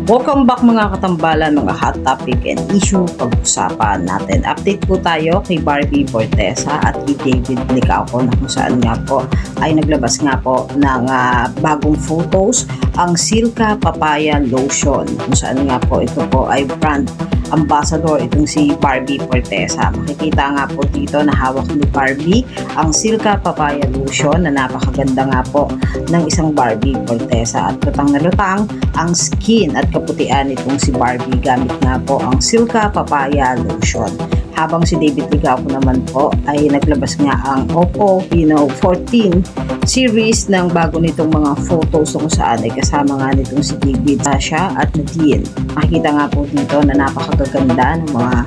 Welcome back mga katambalan, mga hot topic and issue pag-usapan natin. Update po tayo kay Barbie Fortesa at kay David Licauco na kung saan nga po ay naglabas nga po ng bagong photos ang Silka Papaya Lotion. Kung saan nga po ito po ay brand ambassador itong si Barbie Fortesa. Makikita nga po dito na hawak ni Barbie ang Silka Papaya Lotion na napakaganda nga po ng isang Barbie Fortesa at lutang na lutang ang skin at kaputian itong si Barbie gamit nga po ang Silka Papaya Lotion. Habang si David Licauco naman po ay naglabas nga ang Oppo Reno 14 series ng bago nitong mga photos kung saan ay kasama nga nitong si David, Tasha at Nadine. Makikita nga po dito na napakaganda ng mga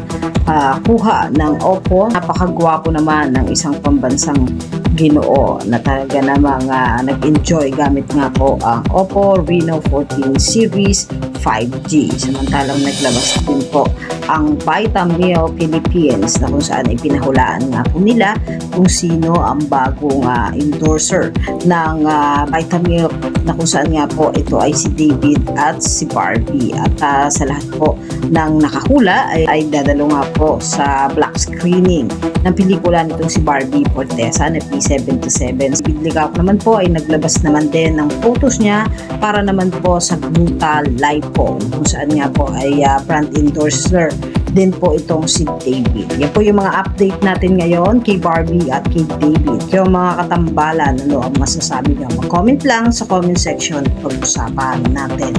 kuha ng Oppo. Napakagwapo naman ng isang pambansang Ginoo na talaga namang nag-enjoy gamit nga po ang Oppo Reno 14 series 5G. Samantalang naglabas din po ang Vitamilk Philippines na kung saan ay pinahulaan nga po nila kung sino ang bagong endorser ng Vitamilk na kung saan nga po ito ay si David at si Barbie. At sa lahat po ng nakahula ay dadalo nga po sa black screening ng pelikula nitong si Barbie Fortesa na P77. Si David Licauco naman po ay naglabas naman din ng photos niya para naman po sa Gluta Lipo kung saan nga po ay brand endorser din po itong si David. Yan po yung mga update natin ngayon kay Barbie at kay David. Kaya mga katambalan, ano ang masasabi nyo? Mag-comment lang sa comment section pag-usapan natin.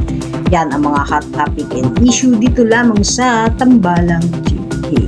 Yan ang mga hot topic and issue dito lamang sa Tambalang GK.